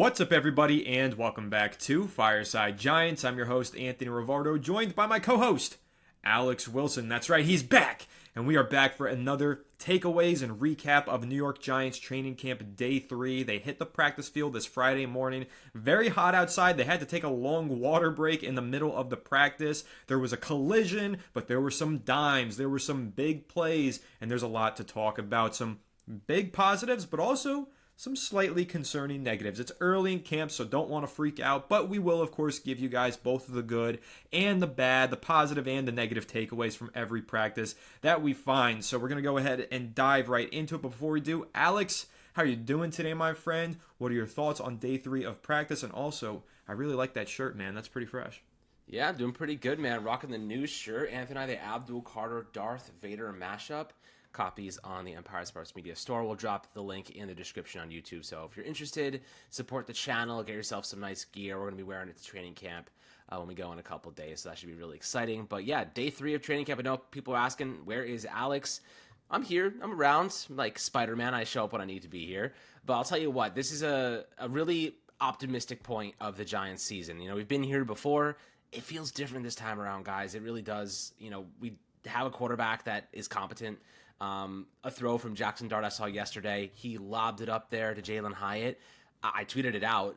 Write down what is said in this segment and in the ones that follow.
What's up, everybody, and welcome back to Fireside Giants. I'm your host, Anthony Rivardo, joined by my co-host, Alex Wilson. That's right, he's back! And we are back for another takeaways and recap of New York Giants training camp day 3. They hit the practice field this Friday morning. Very hot outside. They had to take a long water break in the middle of the practice. There was a collision, but there were some dimes. There were some big plays, and there's a lot to talk about. Some big positives, but also some slightly concerning negatives. It's early in camp, so don't want to freak out, but we will, of course, give you guys both of the good and the bad, the positive and the negative takeaways from every practice that we find. So we're going to go ahead and dive right into it. But before we do, Alex, how are you doing today, my friend? What are your thoughts on day 3 of practice? And also, I really like that shirt, man. That's pretty fresh. Yeah, I'm doing pretty good, man. Rocking the new shirt. Anthony and I, the Abdul Carter Darth Vader mashup. Copies on the Empire Sports Media store. We'll drop the link in the description on YouTube. So if you're interested, support the channel, get yourself some nice gear. We're going to be wearing it to training camp when we go in a couple days. So that should be really exciting. But yeah, day 3 of training camp. I know people are asking, where is Alex? I'm here. I'm around. I'm like Spider-Man. I show up when I need to be here. But I'll tell you what, this is a really optimistic point of the Giants season. You know, we've been here before. It feels different this time around, guys. It really does. You know, we have a quarterback that is competent. A throw from Jackson Dart I saw yesterday. He lobbed it up there to Jalin Hyatt. I tweeted it out.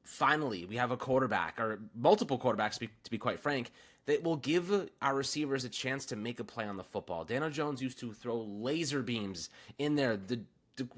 Finally, we have a quarterback, or multiple quarterbacks to be quite frank, that will give our receivers a chance to make a play on the football. Daniel Jones used to throw laser beams in there. The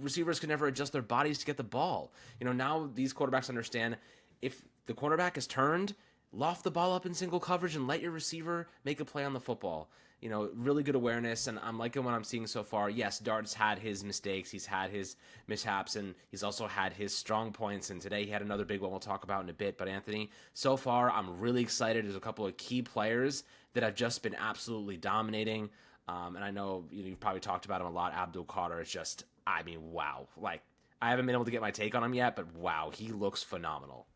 receivers could never adjust their bodies to get the ball. You know, now these quarterbacks understand if the quarterback is turned, loft the ball up in single coverage and let your receiver make a play on the football. You know, really good awareness, and I'm liking what I'm seeing so far. Yes, Dart's had his mistakes, he's had his mishaps, and he's also had his strong points, and today he had another big one we'll talk about in a bit. But Anthony, so far, I'm really excited. There's a couple of key players that have just been absolutely dominating, and I know you've probably talked about him a lot. Abdul Carter is just, I mean, wow. Like, I haven't been able to get my take on him yet, but wow, he looks phenomenal.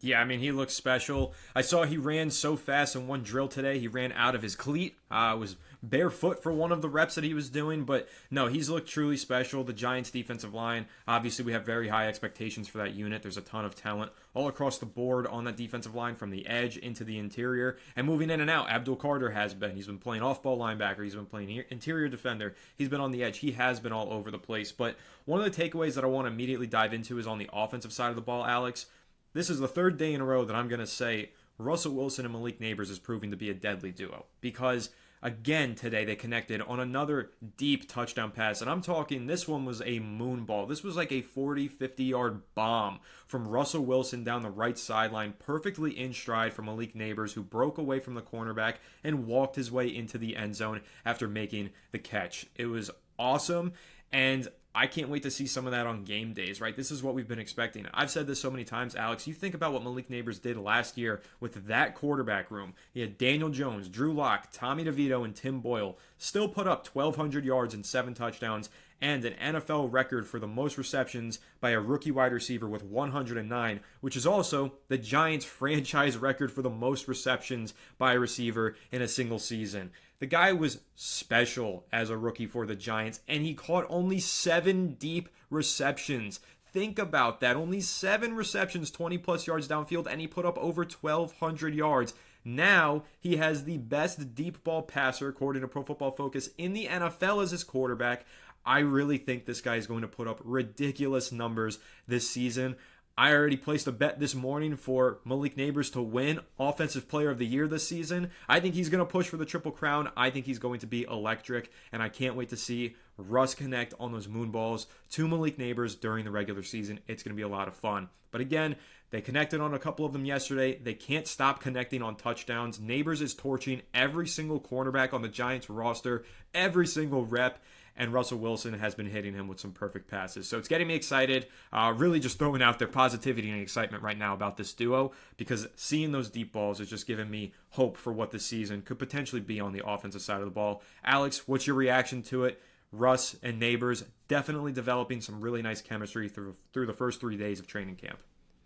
Yeah, I mean, he looks special. I saw he ran so fast in one drill today. He ran out of his cleat. Was barefoot for one of the reps that he was doing. But no, he's looked truly special. The Giants defensive line, obviously we have very high expectations for that unit. There's a ton of talent all across the board on that defensive line, from the edge into the interior and moving in and out. Abdul Carter has been. He's been playing off-ball linebacker. He's been playing interior defender. He's been on the edge. He has been all over the place. But one of the takeaways that I want to immediately dive into is on the offensive side of the ball, Alex. This is the third day in a row that I'm going to say Russell Wilson and Malik Nabers is proving to be a deadly duo. Because, again, today they connected on another deep touchdown pass. And I'm talking, this one was a moon ball. This was like a 40, 50-yard bomb from Russell Wilson down the right sideline, perfectly in stride for Malik Nabers, who broke away from the cornerback and walked his way into the end zone after making the catch. It was awesome, and I can't wait to see some of that on game days, right? This is what we've been expecting. I've said this so many times, Alex. You think about what Malik Nabers did last year with that quarterback room. He had Daniel Jones, Drew Lock, Tommy DeVito, and Tim Boyle. Still put up 1,200 yards and 7 touchdowns, and an NFL record for the most receptions by a rookie wide receiver with 109, which is also the Giants' franchise record for the most receptions by a receiver in a single season. The guy was special as a rookie for the Giants, and he caught only 7 deep receptions. Think about that. Only 7 receptions, 20-plus yards downfield, and he put up over 1,200 yards. Now, he has the best deep ball passer, according to Pro Football Focus, in the NFL as his quarterback. I really think this guy is going to put up ridiculous numbers this season. I already placed a bet this morning for Malik Nabers to win Offensive Player of the Year this season. I think he's going to push for the Triple Crown. I think he's going to be electric, and I can't wait to see Russ connect on those moon balls to Malik Nabers during the regular season. It's going to be a lot of fun. But again, they connected on a couple of them yesterday. They can't stop connecting on touchdowns. Nabers is torching every single cornerback on the Giants roster, every single rep. And Russell Wilson has been hitting him with some perfect passes. So it's getting me excited, really just throwing out their positivity and excitement right now about this duo, because seeing those deep balls is just giving me hope for what this season could potentially be on the offensive side of the ball. Alex, what's your reaction to it? Russ and Nabers definitely developing some really nice chemistry through the first 3 days of training camp.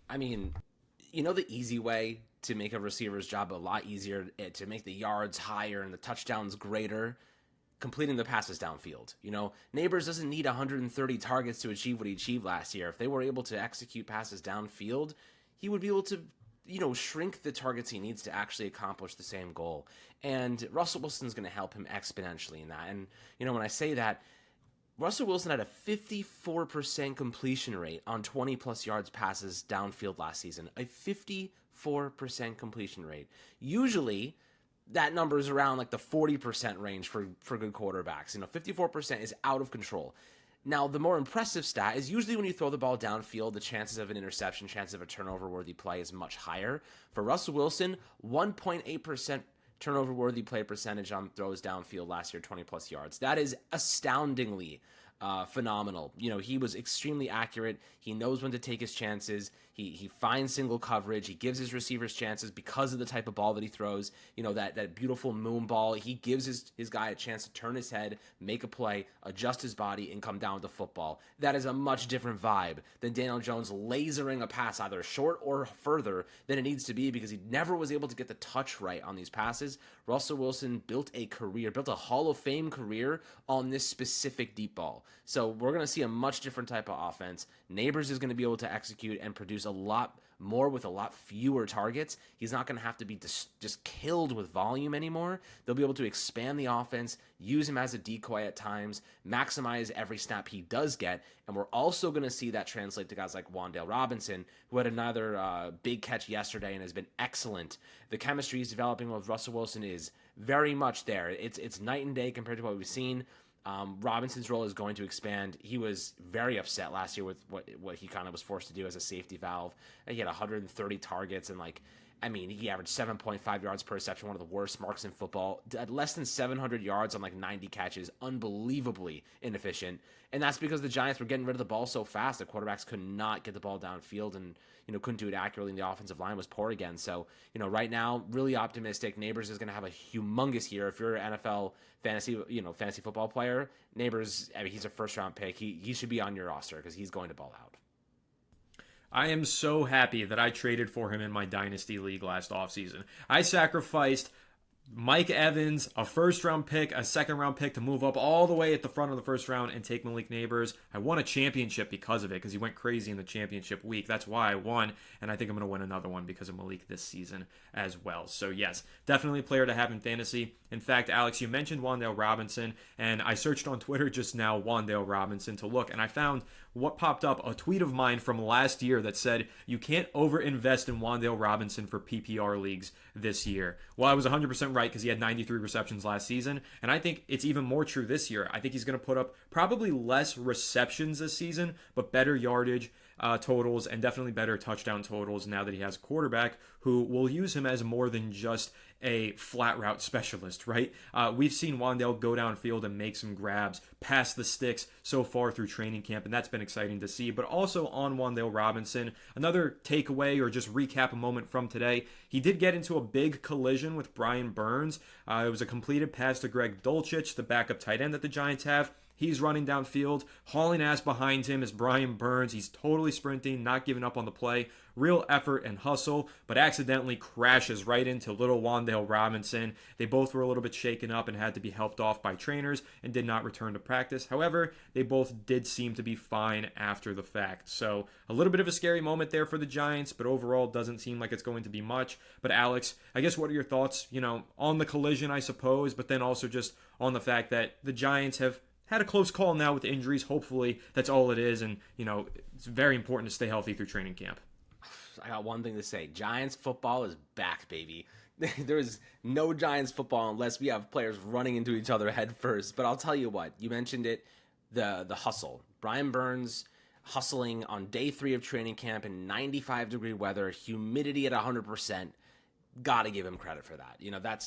I mean, you know, the easy way to make a receiver's job a lot easier, to make the yards higher and the touchdowns greater, completing the passes downfield. Nabers doesn't need 130 targets to achieve what he achieved last year. If they were able to execute passes downfield, he would be able to, shrink the targets he needs to actually accomplish the same goal. And Russell Wilson's going to help him exponentially in that. And, when I say that, Russell Wilson had a 54% completion rate on 20-plus yards passes downfield last season. A 54% completion rate. Usually, that number is around like the 40% range for good quarterbacks. 54% is out of control. Now, the more impressive stat is usually when you throw the ball downfield, the chances of an interception, chances of a turnover-worthy play is much higher. For Russell Wilson, 1.8% turnover-worthy play percentage on throws downfield last year, 20-plus yards. That is astoundingly phenomenal. He was extremely accurate. He knows when to take his chances. He finds single coverage. He gives his receivers chances because of the type of ball that he throws. That beautiful moon ball. He gives his guy a chance to turn his head, make a play, adjust his body, and come down with the football. That is a much different vibe than Daniel Jones lasering a pass either short or further than it needs to be because he never was able to get the touch right on these passes. Russell Wilson built a Hall of Fame career on this specific deep ball. So we're going to see a much different type of offense. Nabers is going to be able to execute and produce a lot more with a lot fewer targets. He's not going to have to be just killed with volume anymore. They'll be able to expand the offense, use him as a decoy at times, maximize every snap he does get, and we're also going to see that translate to guys like Wan'Dale Robinson, who had another big catch yesterday and has been excellent. The chemistry he's developing with Russell Wilson is very much there. It's night and day compared to what we've seen. Robinson's role is going to expand. He was very upset last year with what he kind of was forced to do as a safety valve. He had 130 targets and he averaged 7.5 yards per reception, one of the worst marks in football. At less than 700 yards on 90 catches, unbelievably inefficient. And that's because the Giants were getting rid of the ball so fast that quarterbacks could not get the ball downfield and couldn't do it accurately, and the offensive line was poor again. So right now, really optimistic. Nabers is going to have a humongous year. If you're an NFL fantasy football player, Nabers, he's a first round pick. He should be on your roster because he's going to ball out. I am so happy that I traded for him in my Dynasty League last offseason. I sacrificed Mike Evans, a first-round pick, a second-round pick to move up all the way at the front of the first round and take Malik Nabers. I won a championship because of it, because he went crazy in the championship week. That's why I won, and I think I'm going to win another one because of Malik this season as well. So yes, definitely a player to have in fantasy. In fact, Alex, you mentioned Wan'Dale Robinson, and I searched on Twitter just now Wan'Dale Robinson to look, and I found what popped up, a tweet of mine from last year that said, you can't overinvest in Wan'Dale Robinson for PPR leagues this year. Well, I was 100% right because he had 93 receptions last season, and I think it's even more true this year. I think he's going to put up probably less receptions this season, but better yardage totals and definitely better touchdown totals now that he has a quarterback who will use him as more than just a flat route specialist, right? We've seen Wan'Dale go downfield and make some grabs past the sticks so far through training camp, and that's been exciting to see. But also on Wan'Dale Robinson, another takeaway or just recap a moment from today, he did get into a big collision with Brian Burns. It was a completed pass to Greg Dulcich, the backup tight end that the Giants have. He's running downfield, hauling ass behind him is Brian Burns. He's totally sprinting, not giving up on the play. Real effort and hustle, but accidentally crashes right into little Wan'Dale Robinson. They both were a little bit shaken up and had to be helped off by trainers and did not return to practice. However, they both did seem to be fine after the fact. So a little bit of a scary moment there for the Giants, but overall doesn't seem like it's going to be much. But Alex, I guess what are your thoughts, on the collision, I suppose, but then also just on the fact that the Giants have had a close call now with injuries. Hopefully that's all it is. And, it's very important to stay healthy through training camp. I got one thing to say. Giants football is back, baby. There is no Giants football unless we have players running into each other head first. But I'll tell you what, you mentioned it, the hustle. Brian Burns hustling on day 3 of training camp in 95-degree weather, humidity at 100%. Got to give him credit for that.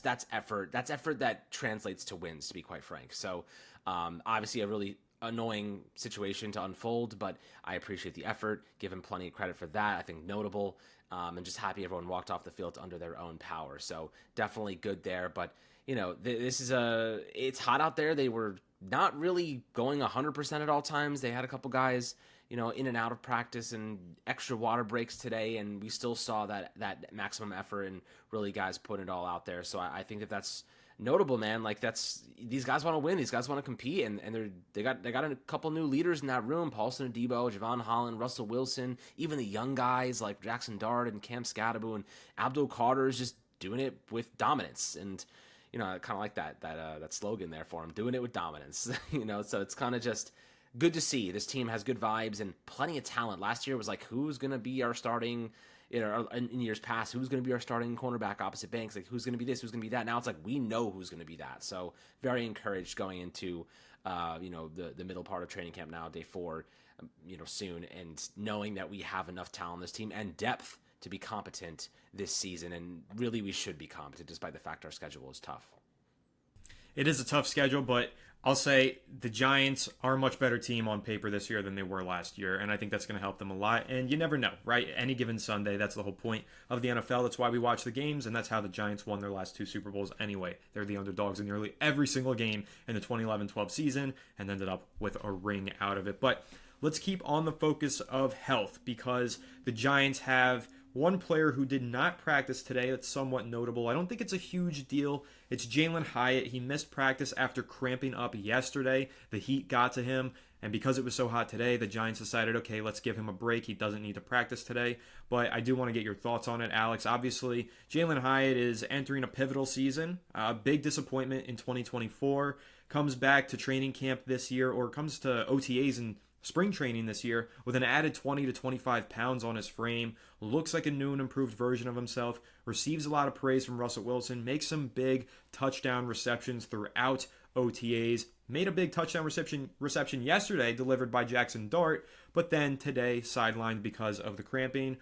That's effort. That's effort that translates to wins, to be quite frank. So obviously a really annoying situation to unfold, but I appreciate the effort. Give him plenty of credit for that. I think notable, and just happy everyone walked off the field under their own power. So definitely good there. But it's hot out there. They were not really going 100% at all times. They had a couple guys, in and out of practice and extra water breaks today, and we still saw that maximum effort and really guys putting it all out there. So I think that's notable, man. Like these guys want to win. These guys want to compete, and they got a couple new leaders in that room: Paulson Adebo, Javon Holland, Russell Wilson, even the young guys like Jackson Dart and Cam Scataboo and Abdul Carter is just doing it with dominance. And I kind of like that slogan there for him, doing it with dominance. So it's kind of just good to see. This team has good vibes and plenty of talent. Last year was like, who's gonna be our starting? In years past, who's going to be our starting cornerback opposite Banks? Like, who's going to be this? Who's going to be that? Now it's like we know who's going to be that. So very encouraged going into, the middle part of training camp now, day 4, soon, and knowing that we have enough talent on this team and depth to be competent this season. And really, we should be competent despite the fact our schedule is tough. It is a tough schedule, but I'll say the Giants are a much better team on paper this year than they were last year, and I think that's going to help them a lot. And you never know, right? Any given Sunday, that's the whole point of the NFL. That's why we watch the games, and that's how the Giants won their last 2 Super Bowls anyway. They're the underdogs in nearly every single game in the 2011-12 season and ended up with a ring out of it. But let's keep on the focus of health, because the Giants have one player who did not practice today that's somewhat notable. I don't think it's a huge deal. It's Jalin Hyatt. He missed practice after cramping up yesterday. The heat got to him, and because it was so hot today, the Giants decided, okay, let's give him a break. He doesn't need to practice today. But I do want to get your thoughts on it, Alex. Obviously, Jalin Hyatt is entering a pivotal season. A big disappointment in 2024. Comes back to training camp this year, or comes to OTAs and spring training this year with an added 20 to 25 pounds on his frame, looks like a new and improved version of himself, receives a lot of praise from Russell Wilson, makes some big touchdown receptions throughout OTAs, made a big touchdown reception yesterday delivered by Jackson Dart, but then today sidelined because of the cramping.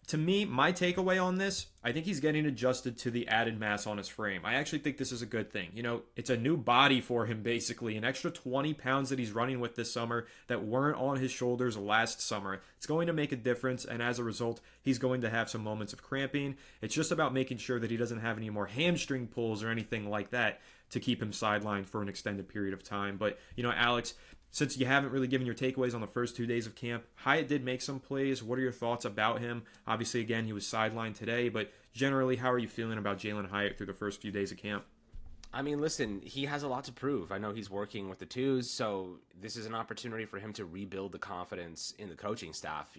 To me, my takeaway on this, I think he's getting adjusted to the added mass on his frame. I actually think this is a good thing. It's a new body for him, basically. An extra 20 pounds that he's running with this summer that weren't on his shoulders last summer. It's going to make a difference, and as a result, he's going to have some moments of cramping. It's just about making sure that he doesn't have any more hamstring pulls or anything like that to keep him sidelined for an extended period of time. But, Alex, since you haven't really given your takeaways on the first 2 days of camp, Hyatt did make some plays. What are your thoughts about him? Obviously, again, he was sidelined today, but generally, how are you feeling about Jalin Hyatt through the first few days of camp? I mean, listen, he has a lot to prove. I know he's working with the twos, so this is an opportunity for him to rebuild the confidence in the coaching staff,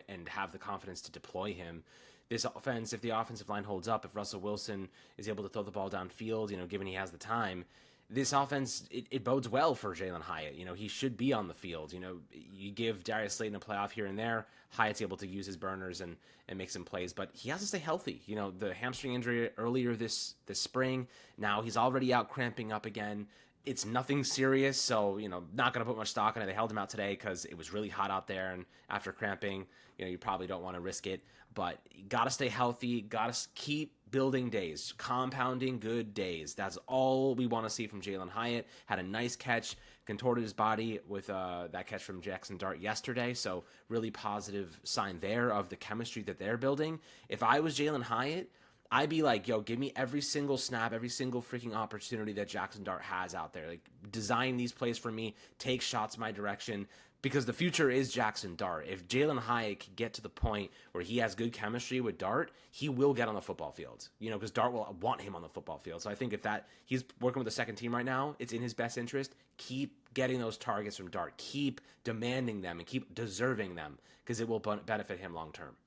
and have the confidence to deploy him. This offense, if the offensive line holds up, if Russell Wilson is able to throw the ball downfield, given he has the time, this offense, it bodes well for Jalin Hyatt. He should be on the field. You give Darius Slayton a playoff here and there, Hyatt's able to use his burners and make some plays, but he has to stay healthy. The hamstring injury earlier this spring, now he's already out cramping up again. It's nothing serious, so, not going to put much stock in it. They held him out today because it was really hot out there, and after cramping, you probably don't want to risk it, but you got to stay healthy, got to keep building days, compounding good days. That's all we want to see from Jalin Hyatt. Had a nice catch, contorted his body with that catch from Jackson Dart yesterday, so really positive sign there of the chemistry that they're building. If I was Jalin Hyatt, I'd be like, give me every single snap, every single freaking opportunity that Jackson Dart has out there. Like, design these plays for me, take shots my direction, because the future is Jackson Dart. If Jalin Hyatt can get to the point where he has good chemistry with Dart, he will get on the football field, because Dart will want him on the football field. So I think if he's working with the second team right now, it's in his best interest. Keep getting those targets from Dart. Keep demanding them and keep deserving them, because it will benefit him long term.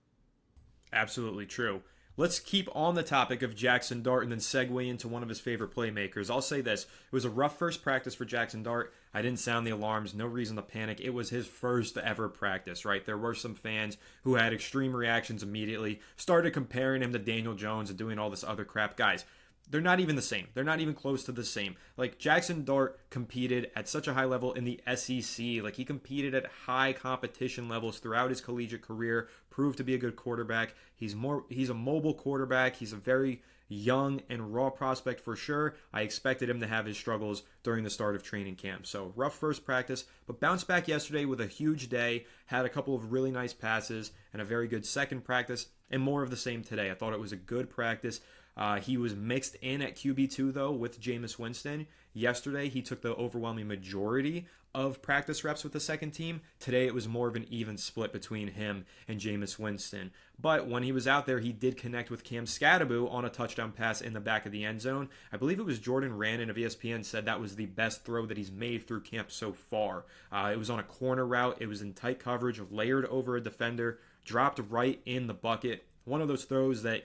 Absolutely true. Let's keep on the topic of Jackson Dart and then segue into one of his favorite playmakers. I'll say this. It was a rough first practice for Jackson Dart. I didn't sound the alarms. No reason to panic. It was his first ever practice, right? There were some fans who had extreme reactions immediately, started comparing him to Daniel Jones and doing all this other crap. Guys, they're not even the same. They're not even close to the same. Like, Jackson Dart competed at such a high level in the SEC. Like, he competed at high competition levels throughout his collegiate career, proved to be a good quarterback. He's a mobile quarterback. He's a very young and raw prospect for sure. I expected him to have his struggles during the start of training camp. So, rough first practice, but bounced back yesterday with a huge day, had a couple of really nice passes, and a very good second practice, and more of the same today. I thought it was a good practice. He was mixed in at QB2, though, with Jameis Winston. Yesterday, he took the overwhelming majority of practice reps with the second team. Today, it was more of an even split between him and Jameis Winston. But when he was out there, he did connect with Cam Scataboo on a touchdown pass in the back of the end zone. I believe it was Jordan Rannon of ESPN said that was the best throw that he's made through camp so far. It was on a corner route. It was in tight coverage, layered over a defender, dropped right in the bucket. One of those throws that,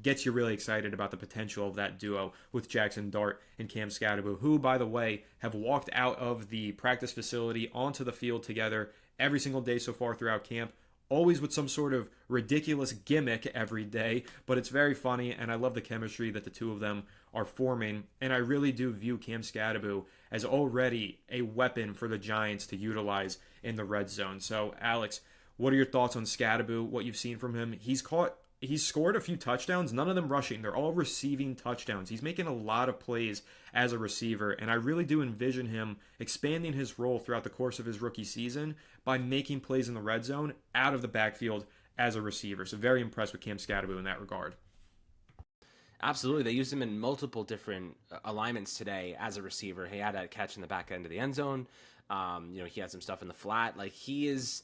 gets you really excited about the potential of that duo with Jackson Dart and Cam Scataboo, who, by the way, have walked out of the practice facility onto the field together every single day so far throughout camp, always with some sort of ridiculous gimmick every day, but it's very funny, and I love the chemistry that the two of them are forming, and I really do view Cam Scataboo as already a weapon for the Giants to utilize in the red zone. So, Alex, what are your thoughts on Scataboo, what you've seen from him? He's scored a few touchdowns, none of them rushing. They're all receiving touchdowns. He's making a lot of plays as a receiver, and I really do envision him expanding his role throughout the course of his rookie season by making plays in the red zone out of the backfield as a receiver. So very impressed with Cam Scataboo in that regard. Absolutely. They used him in multiple different alignments today as a receiver. He had a catch in the back end of the end zone. He had some stuff in the flat. Like, he is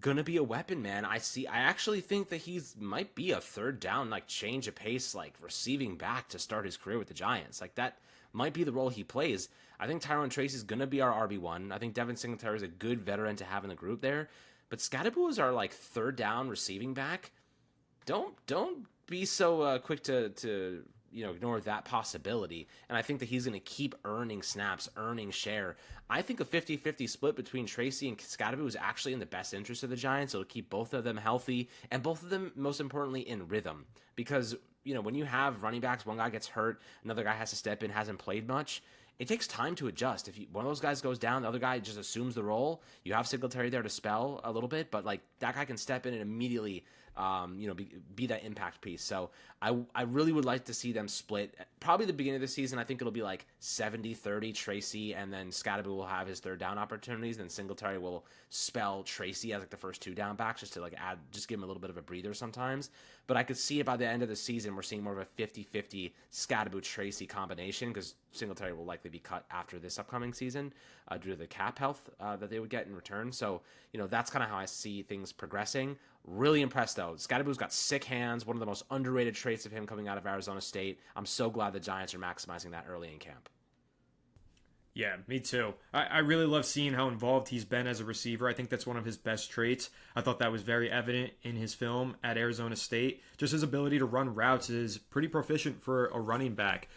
gonna be a weapon, man. I actually think that he's might be a third down, like, change of pace, like, receiving back to start his career with the Giants. Like, that might be the role he plays. I think Tyrone Tracy's gonna be our RB1. I think Devin Singletary is a good veteran to have in the group there. But Scataboo is our, like, third down receiving back. Don't be so quick to ignore that possibility. And I think that he's going to keep earning snaps, earning share. I think a 50-50 split between Tracy and Scataboo is actually in the best interest of the Giants. It'll keep both of them healthy, and both of them, most importantly, in rhythm. Because, when you have running backs, one guy gets hurt, another guy has to step in, hasn't played much, it takes time to adjust. If one of those guys goes down, the other guy just assumes the role. You have Singletary there to spell a little bit, but, like, that guy can step in and immediately be that impact piece. So I really would like to see them split. Probably the beginning of the season, I think it'll be like 70-30 Tracy, and then Scataboo will have his third down opportunities, and Singletary will spell Tracy as, like, the first two down backs, just to, like, just give him a little bit of a breather sometimes. But I could see it by the end of the season, we're seeing more of a 50-50 Scataboo-Tracy combination, because Singletary will likely be cut after this upcoming season due to the cap health that they would get in return. So, that's kind of how I see things progressing. Really impressed, though. Scataboo's got sick hands, one of the most underrated traits of him coming out of Arizona State. I'm so glad the Giants are maximizing that early in camp. Yeah, me too. I really love seeing how involved he's been as a receiver. I think that's one of his best traits. I thought that was very evident in his film at Arizona State. Just his ability to run routes is pretty proficient for a running back.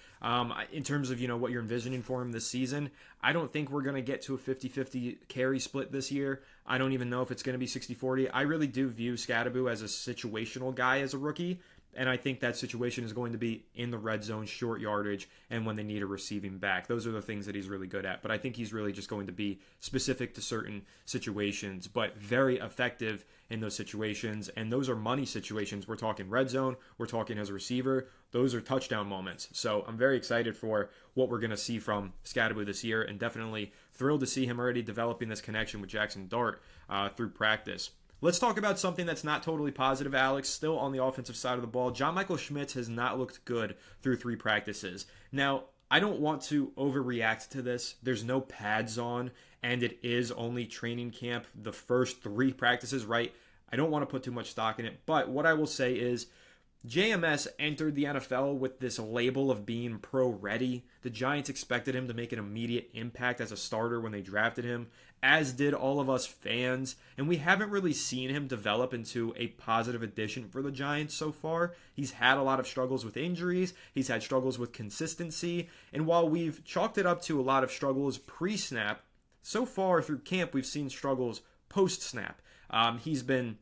In terms of, what you're envisioning for him this season, I don't think we're going to get to a 50-50 carry split this year. I don't even know if it's going to be 60-40. I really do view Scataboo as a situational guy as a rookie. And I think that situation is going to be in the red zone, short yardage, and when they need a receiving back. Those are the things that he's really good at. But I think he's really just going to be specific to certain situations, but very effective in those situations. And those are money situations. We're talking red zone. We're talking as a receiver. Those are touchdown moments. So I'm very excited for what we're going to see from Scataboo this year, and definitely thrilled to see him already developing this connection with Jackson Dart through practice. Let's talk about something that's not totally positive, Alex. Still on the offensive side of the ball, John Michael Schmitz has not looked good through 3 practices. Now, I don't want to overreact to this. There's no pads on, and it is only training camp, the first 3 practices, right? I don't want to put too much stock in it, but what I will say is JMS entered the NFL with this label of being pro-ready. The Giants expected him to make an immediate impact as a starter when they drafted him, as did all of us fans, and we haven't really seen him develop into a positive addition for the Giants so far. He's had a lot of struggles with injuries, he's had struggles with consistency, and while we've chalked it up to a lot of struggles pre-snap, so far through camp we've seen struggles post-snap. He's been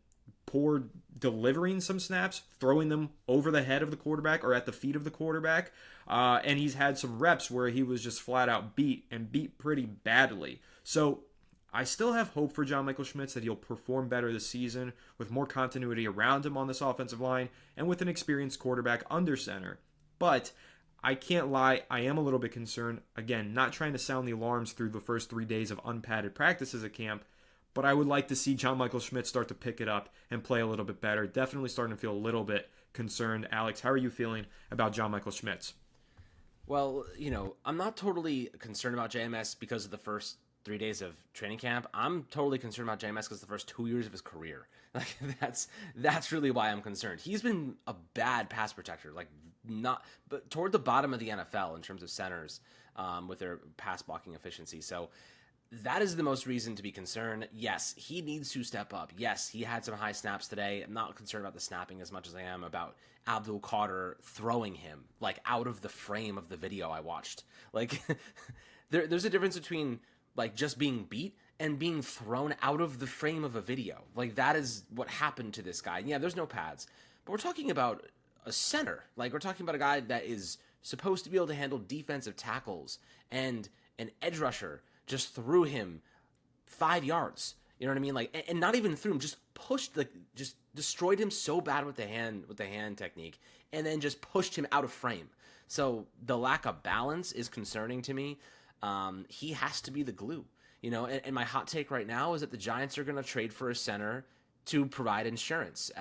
poor delivering some snaps, throwing them over the head of the quarterback or at the feet of the quarterback, and he's had some reps where he was just flat out beat pretty badly. So I still have hope for John Michael Schmitz that he'll perform better this season with more continuity around him on this offensive line and with an experienced quarterback under center. But I can't lie, I am a little bit concerned. Again, not trying to sound the alarms through the first 3 days of unpadded practices at camp, but I would like to see John Michael Schmitz start to pick it up and play a little bit better. Definitely starting to feel a little bit concerned. Alex, how are you feeling about John Michael Schmitz? Well, I'm not totally concerned about JMS because of the first 3 days of training camp. I'm totally concerned about JMS because the first 2 years of his career. Like that's really why I'm concerned. He's been a bad pass protector, but toward the bottom of the NFL in terms of centers with their pass blocking efficiency. So that is the most reason to be concerned. Yes, he needs to step up. Yes, he had some high snaps today. I'm not concerned about the snapping as much as I am about Abdul Carter throwing him like out of the frame of the video I watched. Like there's a difference between like just being beat and being thrown out of the frame of a video. Like that is what happened to this guy. And yeah, there's no pads, but we're talking about a center. Like we're talking about a guy that is supposed to be able to handle defensive tackles, and an edge rusher just threw him 5 yards. You know what I mean? Like, and not even threw him, just pushed, just destroyed him so bad with the hand technique, and then just pushed him out of frame. So the lack of balance is concerning to me. He has to be the glue, and my hot take right now is that the Giants are going to trade for a center to provide insurance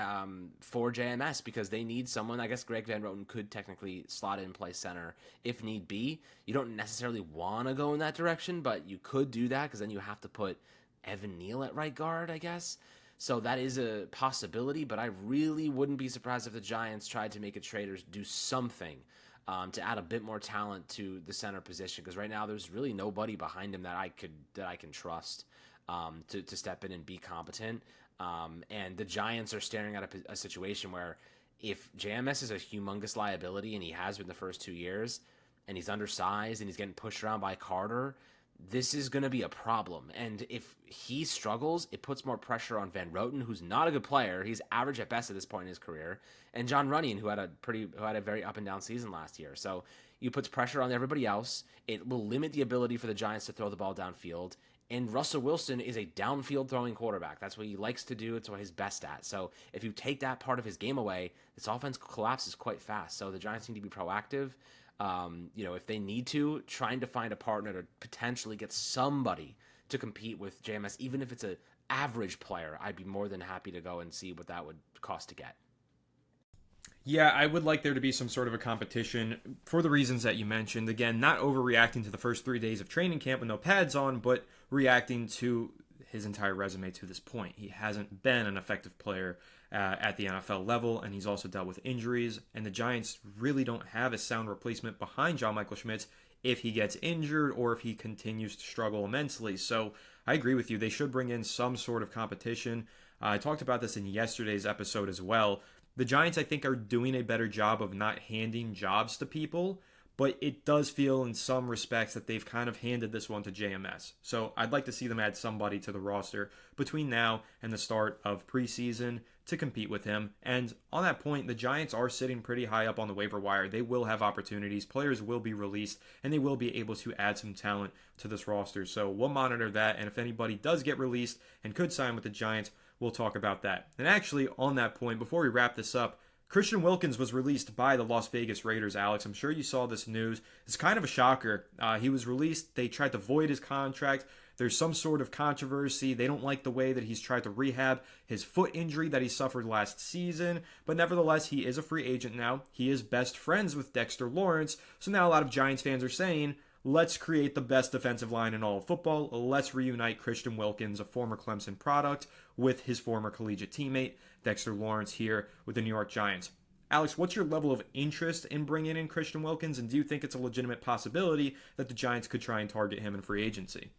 for JMS because they need someone. I guess Greg Van Roten could technically slot in play center if need be. You don't necessarily want to go in that direction, but you could do that because then you have to put Evan Neal at right guard, I guess. So that is a possibility, but I really wouldn't be surprised if the Giants tried to make a trade or do something to add a bit more talent to the center position, because right now there's really nobody behind him that I can trust to step in and be competent. And the Giants are staring at a situation where if JMS is a humongous liability, and he has been the first 2 years, and he's undersized and he's getting pushed around by Carter, this is going to be a problem. And if he struggles, it puts more pressure on Van Roten, who's not a good player. He's average at best at this point in his career. And John Runyan, who had a very up and down season last year. So it puts pressure on everybody else. It will limit the ability for the Giants to throw the ball downfield. And Russell Wilson is a downfield throwing quarterback. That's what he likes to do. It's what he's best at. So if you take that part of his game away, this offense collapses quite fast. So the Giants need to be proactive. If they need to, trying to find a partner to potentially get somebody to compete with JMS, even if it's an average player, I'd be more than happy to go and see what that would cost to get. Yeah, I would like there to be some sort of a competition for the reasons that you mentioned. Again, not overreacting to the first 3 days of training camp with no pads on, but reacting to his entire resume to this point. He hasn't been an effective player at the NFL level, and he's also dealt with injuries, and the Giants really don't have a sound replacement behind John Michael Schmitz if he gets injured or if he continues to struggle immensely. So I agree with you. They should bring in some sort of competition. I talked about this in yesterday's episode as well. The Giants, I think, are doing a better job of not handing jobs to people, but it does feel in some respects that they've kind of handed this one to JMS. So I'd like to see them add somebody to the roster between now and the start of preseason to compete with him. And on that point, the Giants are sitting pretty high up on the waiver wire. They will have opportunities. Players will be released, and they will be able to add some talent to this roster. So we'll monitor that, and if anybody does get released and could sign with the Giants, we'll talk about that. And actually, on that point, before we wrap this up, Christian Wilkins was released by the Las Vegas Raiders, Alex. I'm sure you saw this news. It's kind of a shocker. He was released. They tried to void his contract. There's some sort of controversy. They don't like the way that he's tried to rehab his foot injury that he suffered last season. But nevertheless, he is a free agent now. He is best friends with Dexter Lawrence. So now a lot of Giants fans are saying, let's create the best defensive line in all of football. Let's reunite Christian Wilkins, a former Clemson product, with his former collegiate teammate, Dexter Lawrence, here with the New York Giants. Alex, what's your level of interest in bringing in Christian Wilkins, and do you think it's a legitimate possibility that the Giants could try and target him in free agency?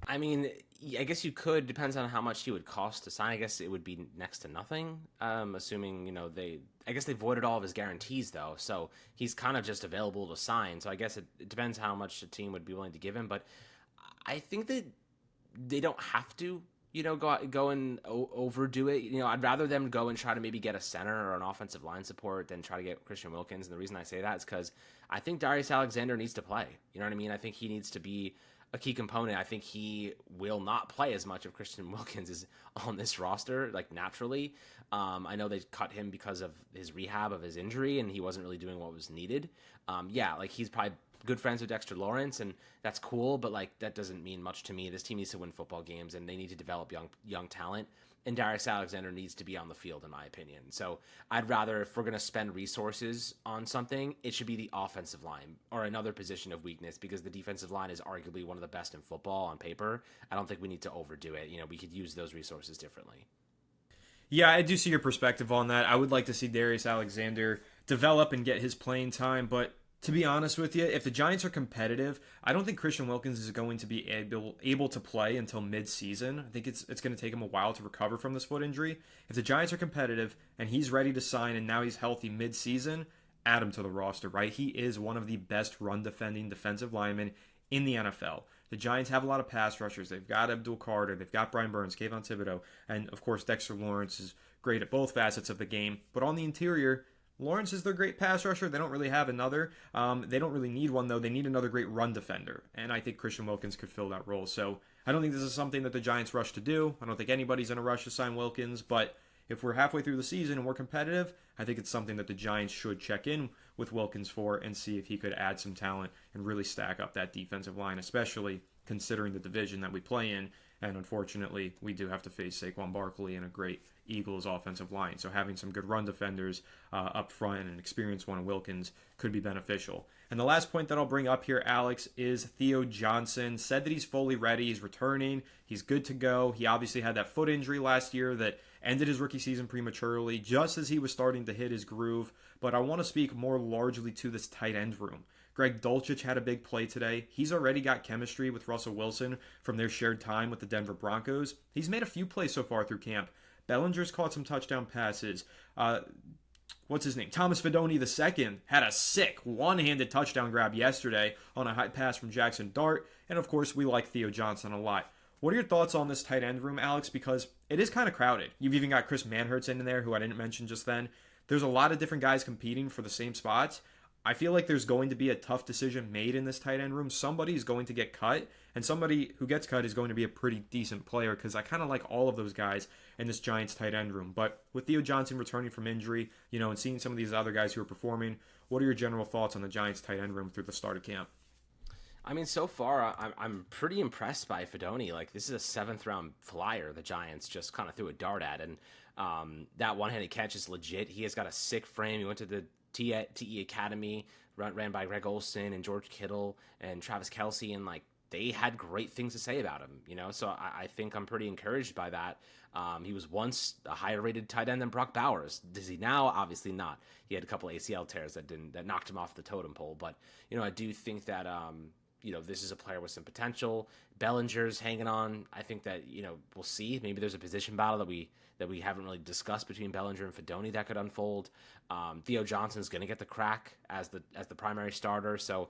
I mean, I guess you could. Depends on how much he would cost to sign. I guess it would be next to nothing. Assuming I guess they voided all of his guarantees though, so he's kind of just available to sign. So I guess it depends how much the team would be willing to give him. But I think that they don't have to, go and overdo it. I'd rather them go and try to maybe get a center or an offensive line support than try to get Christian Wilkins. And the reason I say that is because I think Darius Alexander needs to play. You know what I mean? I think he needs to be a key component. I think he will not play as much if Christian Wilkins is on this roster, naturally. I know they cut him because of his rehab of his injury, and he wasn't really doing what was needed. He's probably good friends with Dexter Lawrence, and that's cool, but like that doesn't mean much to me. This team needs to win football games, and they need to develop young talent. And Darius Alexander needs to be on the field, in my opinion. So I'd rather, if we're going to spend resources on something, it should be the offensive line or another position of weakness, because the defensive line is arguably one of the best in football on paper. I don't think we need to overdo it. We could use those resources differently. Yeah, I do see your perspective on that. I would like to see Darius Alexander develop and get his playing time, but to be honest with you, if the Giants are competitive, I don't think Christian Wilkins is going to be able to play until mid-season. I think it's going to take him a while to recover from this foot injury. If the Giants are competitive and he's ready to sign and now he's healthy mid-season, add him to the roster, right? He is one of the best run-defending defensive linemen in the NFL. The Giants have a lot of pass rushers. They've got Abdul Carter, they've got Brian Burns, Kayvon Thibodeau, and of course Dexter Lawrence is great at both facets of the game. But on the interior, Lawrence is their great pass rusher. They don't really have another. They don't really need one, though. They need another great run defender. And I think Christian Wilkins could fill that role. So I don't think this is something that the Giants rush to do. I don't think anybody's in a rush to sign Wilkins. But if we're halfway through the season and we're competitive, I think it's something that the Giants should check in with Wilkins for and see if he could add some talent and really stack up that defensive line, especially considering the division that we play in. And unfortunately, we do have to face Saquon Barkley and a great Eagles offensive line. So having some good run defenders up front and an experienced one in Wilkins could be beneficial. And the last point that I'll bring up here, Alex, is Theo Johnson. Said that he's fully ready. He's returning. He's good to go. He obviously had that foot injury last year that ended his rookie season prematurely, just as he was starting to hit his groove. But I want to speak more largely to this tight end room. Greg Dulcich had a big play today. He's already got chemistry with Russell Wilson from their shared time with the Denver Broncos. He's made a few plays so far through camp. Bellinger's caught some touchdown passes. Thomas Fidone II had a sick one-handed touchdown grab yesterday on a high pass from Jackson Dart. And of course, we like Theo Johnson a lot. What are your thoughts on this tight end room, Alex? Because it is kind of crowded. You've even got Chris Manhertz in there, who I didn't mention just then. There's a lot of different guys competing for the same spots. I feel like there's going to be a tough decision made in this tight end room. Somebody is going to get cut, and somebody who gets cut is going to be a pretty decent player, because I kind of like all of those guys in this Giants tight end room. But with Theo Johnson returning from injury, and seeing some of these other guys who are performing, what are your general thoughts on the Giants tight end room through the start of camp? I mean, so far, I'm pretty impressed by Fidone. Like, this is a 7th-round flyer the Giants just kind of threw a dart at, and that one-handed catch is legit. He has got a sick frame. He went to the TE Academy, ran by Greg Olson and George Kittle and Travis Kelce, and like they had great things to say about him, So I think I'm pretty encouraged by that. He was once a higher rated tight end than Brock Bowers. Is he now? Obviously not. He had a couple ACL tears that knocked him off the totem pole. But I do think that this is a player with some potential. Bellinger's hanging on. I think that we'll see. Maybe there's a position battle that we haven't really discussed between Bellinger and Fidone that could unfold. Theo Johnson's going to get the crack as the primary starter. So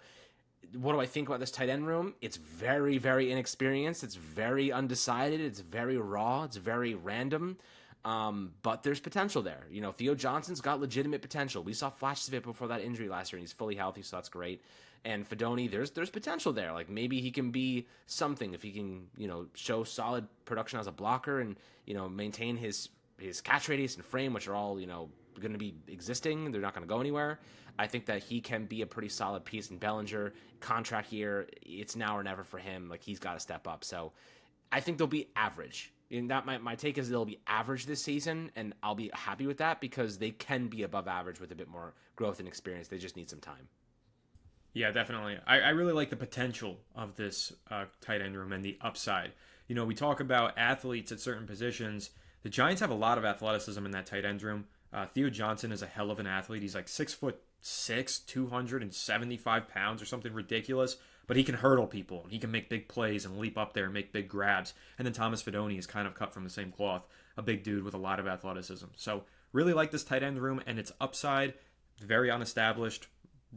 what do I think about this tight end room? It's very, very inexperienced. It's very undecided. It's very raw. It's very random. But there's potential there. Theo Johnson's got legitimate potential. We saw flashes of it before that injury last year, and he's fully healthy, so that's great. And Fidone, there's potential there. Like, maybe he can be something if he can, show solid production as a blocker and, maintain his catch radius and frame, which are all, going to be existing. They're not going to go anywhere. I think that he can be a pretty solid piece in Bellinger. Contract year, it's now or never for him. Like, he's got to step up. So I think they'll be average. And that my take is they'll be average this season, and I'll be happy with that because they can be above average with a bit more growth and experience. They just need some time. Yeah, definitely. I really like the potential of this tight end room and the upside. We talk about athletes at certain positions. The Giants have a lot of athleticism in that tight end room. Theo Johnson is a hell of an athlete. He's like 6'6", 275 pounds or something ridiculous. But he can hurdle people, and he can make big plays and leap up there and make big grabs. And then Thomas Fidone is kind of cut from the same cloth, a big dude with a lot of athleticism. So really like this tight end room and its upside. Very unestablished.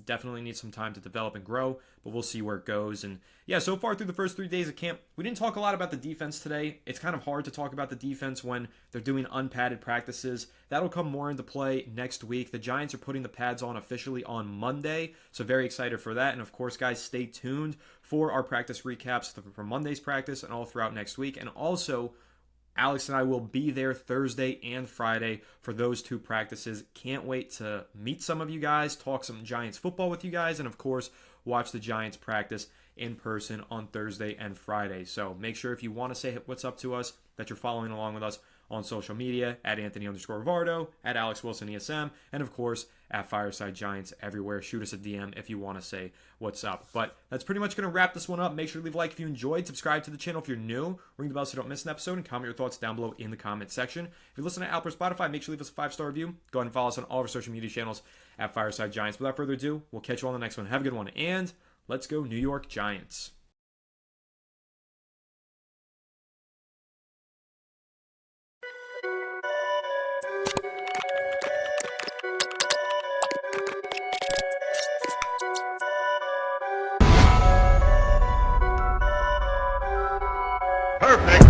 Definitely needs some time to develop and grow, but we'll see where it goes. And yeah, so far through the first 3 days of camp, we didn't talk a lot about the defense today. It's kind of hard to talk about the defense when they're doing unpadded practices. That'll come more into play next week. The Giants are putting the pads on officially on Monday, so very excited for that. And of course, guys, stay tuned for our practice recaps for Monday's practice and all throughout next week. And also, Alex and I will be there Thursday and Friday for those 2 practices. Can't wait to meet some of you guys, talk some Giants football with you guys, and of course, watch the Giants practice in person on Thursday and Friday. So make sure if you want to say what's up to us, that you're following along with us on social media at Anthony_Vardo, at Alex Wilson ESM, and of course at Fireside Giants everywhere. Shoot us a DM if you want to say what's up. But that's pretty much going to wrap this one up. Make sure to leave a like if you enjoyed, subscribe to the channel if you're new, ring the bell so you don't miss an episode, and comment your thoughts down below in the comment section. If you listen to Apple or Spotify, make sure to leave us a 5-star review. Go ahead and follow us on all of our social media channels at Fireside Giants. Without further ado, we'll catch you on the next one. Have a good one, and let's go New York Giants. Perfect.